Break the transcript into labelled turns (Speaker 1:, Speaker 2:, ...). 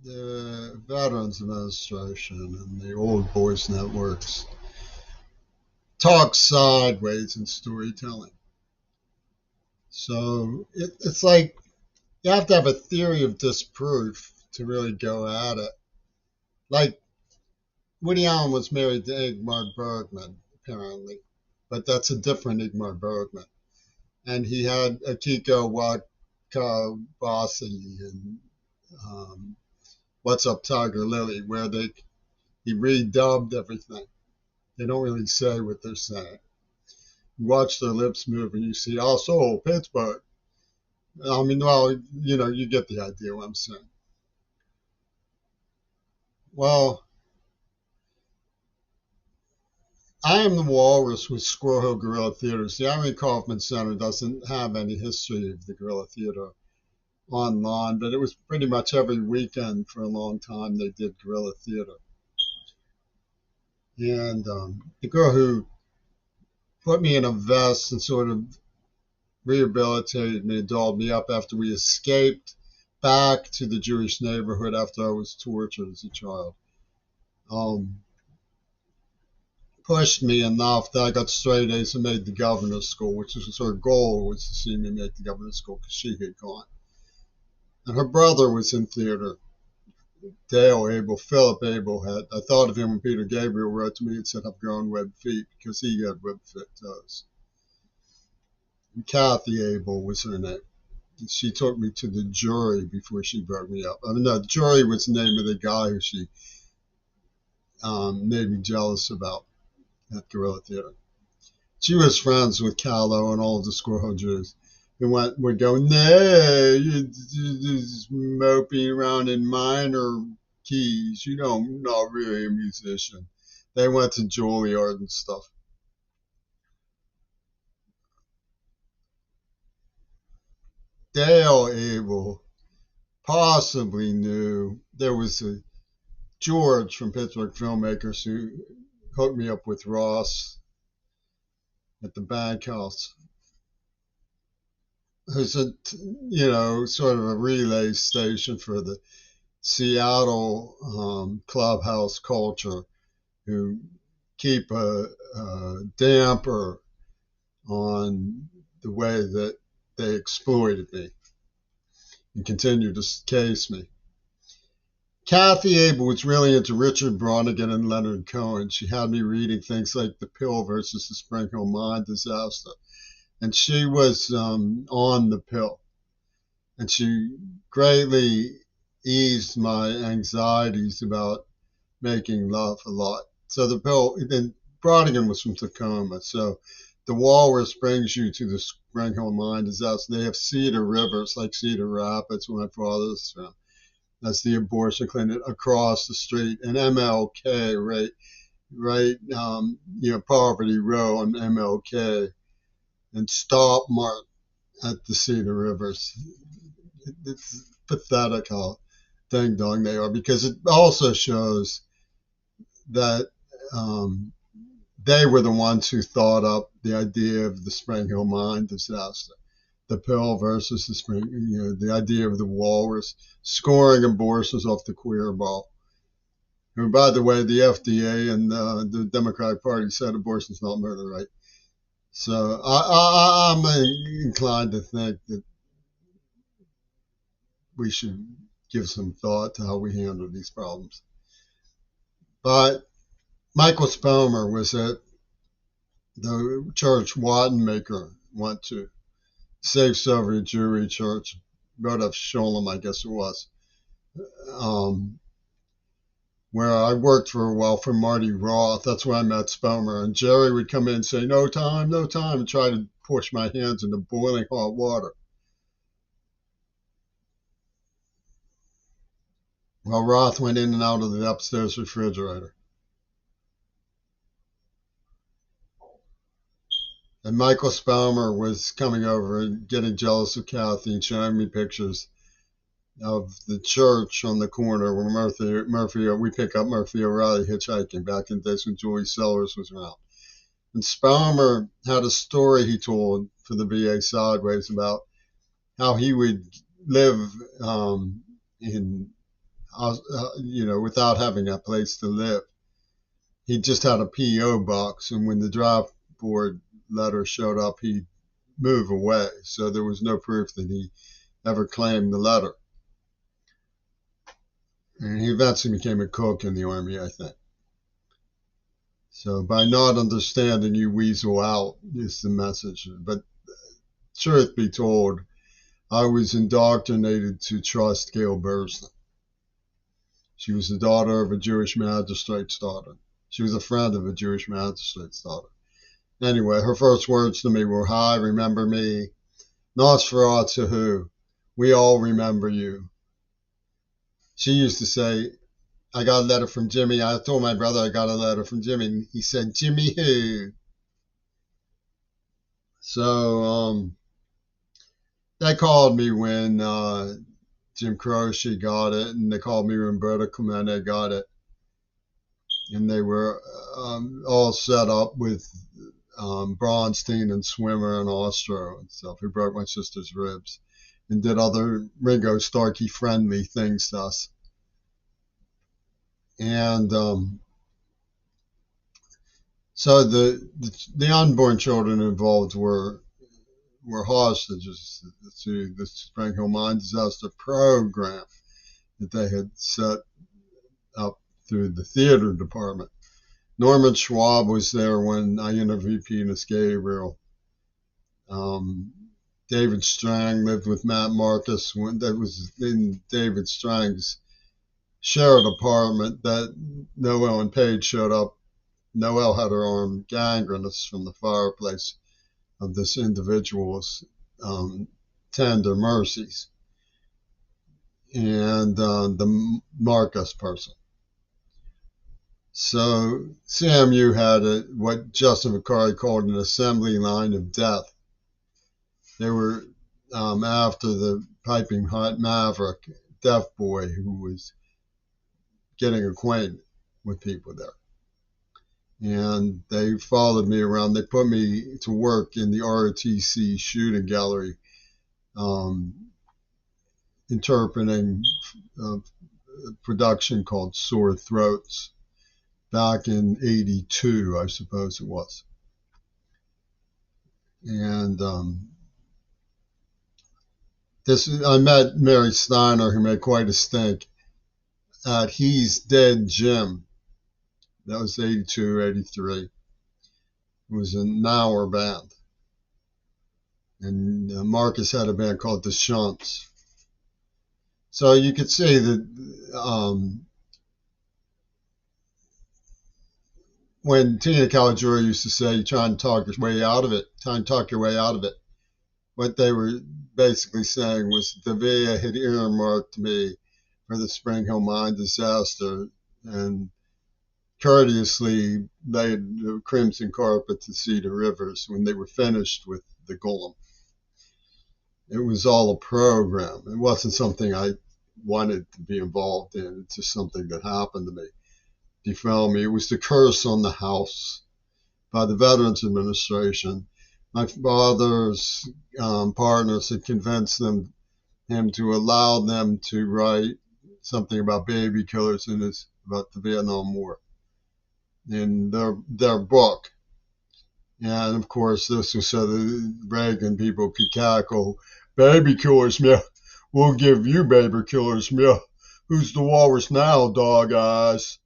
Speaker 1: the Veterans Administration and the old boys networks talk sideways in storytelling. So it's like you have to have a theory of disproof to really go at it. Like Woody Allen was married to Ingmar Bergman, apparently, but that's a different Ingmar Bergman. And he had Akiko Wakabasi and What's Up Tiger Lily, where he redubbed everything. They don't really say what they're saying. You watch their lips move and you see also Pittsburgh. I mean, well, you get the idea what I'm saying. Well, I Am the Walrus with Squirrel Hill Guerilla Theater. The Irene Kaufman Center doesn't have any history of the Guerilla Theater online, but it was pretty much every weekend for a long time they did Guerilla Theater. And the girl who put me in a vest and sort of rehabilitated me, dolled me up after we escaped back to the Jewish neighborhood after I was tortured as a child. Um, Pushed me enough that I got straight A's and made the governor's school, which was her goal, was to see me make the governor's school because she had gone. And her brother was in theater, Dale Abel, Philip Abel had. I thought of him when Peter Gabriel wrote to me and said I've grown web feet because he had web fit toes. And Kathy Abel was her name. She took me to the jury before she broke me up. I mean, the jury was the name of the guy who she made me jealous about at Guerilla Theater. She was friends with Callow and all of the Squirrel Jews. And would go, nay, you're just moping around in minor keys. Not really a musician. They went to Juilliard and stuff. Dale Abel possibly knew there was a George from Pittsburgh Filmmakers who hooked me up with Ross at the Bank House, who's sort of a relay station for the Seattle clubhouse culture, who keep a damper on the way that they exploited me and continue to case me. Kathy Abel was really into Richard Bronigan and Leonard Cohen. She had me reading things like The Pill versus the Spring Hill Mine Disaster. And she was on the pill. And she greatly eased my anxieties about making love a lot. So the pill, and Bronigan was from Tacoma. So the walrus brings you to the Spring Hill Mine Disaster. They have Cedar Rivers, like Cedar Rapids, where my father's from. That's the abortion clinic across the street, and MLK, right, Poverty Row on MLK, and Stop Mart at the Cedar Rivers. It's pathetic how ding dong they are, because it also shows that they were the ones who thought up the idea of the Spring Hill Mine disaster. The pill versus the spring, the idea of the walrus scoring abortions off the queer ball. And by the way, the FDA and the Democratic Party said abortion's not murder, right? So I'm inclined to think that we should give some thought to how we handle these problems. But Michael Spelmer was at the church Wattenmaker went to, Safe Soviet Jewry Church, right off Sholem, I guess it was, where I worked for a while for Marty Roth. That's where I met Spelmer. And Jerry would come in and say, no time, and try to push my hands into boiling hot water. While Roth went in and out of the upstairs refrigerator. And Michael Spelmer was coming over and getting jealous of Kathy and showing me pictures of the church on the corner where we pick up Murphy O'Reilly hitchhiking back in the days when Julie Sellers was around. And Spelmer had a story he told for the VA Sideways about how he would live in without having a place to live. He just had a P.O. box, and when the draft board letter showed up, he moved away. So there was no proof that he ever claimed the letter. And he eventually became a cook in the Army, I think. So by not understanding, you weasel out is the message. But truth be told, I was indoctrinated to trust Gail Burston. She was the daughter of a Jewish magistrate's daughter. She was a friend of a Jewish magistrate's daughter. Anyway, her first words to me were, "Hi, remember me? Nosferatu, we all remember you." She used to say, "I got a letter from Jimmy." I told my brother I got a letter from Jimmy. And he said, "Jimmy who?" So they called me when Jim Croce got it, and they called me when Berta Clemente got it. And they were all set up with Bronstein and Swimmer and Ostro and stuff, who broke my sister's ribs and did other Ringo Starkey friendly things to us. And so the unborn children involved were hostages to the Spring Hill Mine Disaster Program that they had set up through the theater department. Norman Schwab was there when I interviewed Penis Gabriel. David Strang lived with Matt Marcus when that was in David Strang's shared apartment that Noel and Paige showed up. Noel had her arm gangrenous from the fireplace of this individual's tender mercies and the Marcus person. So CMU had what Justin McCarty called an assembly line of death. They were after the piping hot maverick, deaf boy who was getting acquainted with people there. And they followed me around. They put me to work in the ROTC shooting gallery, interpreting a production called Sore Throats back in '82, I suppose it was. And I met Mary Steiner, who made quite a stink at He's Dead Jim. That was '82, '83. It was a Nauer band. And Marcus had a band called The Shunts. So you could see that when Tina Caligiuri used to say, try and talk your way out of it, what they were basically saying was the VA had earmarked me for the Spring Hill Mine disaster and courteously laid the crimson carpet to Cedar Rivers when they were finished with the Golem. It was all a program. It wasn't something I wanted to be involved in. It's just something that happened to me. Defile me. It was the curse on the house by the Veterans Administration. My father's partners had convinced him to allow them to write something about baby killers about the Vietnam War in their book. And of course, this was so the Reagan people could cackle, "Baby killers, yeah, we'll give you baby killers, yeah. Who's the walrus now, dog eyes?"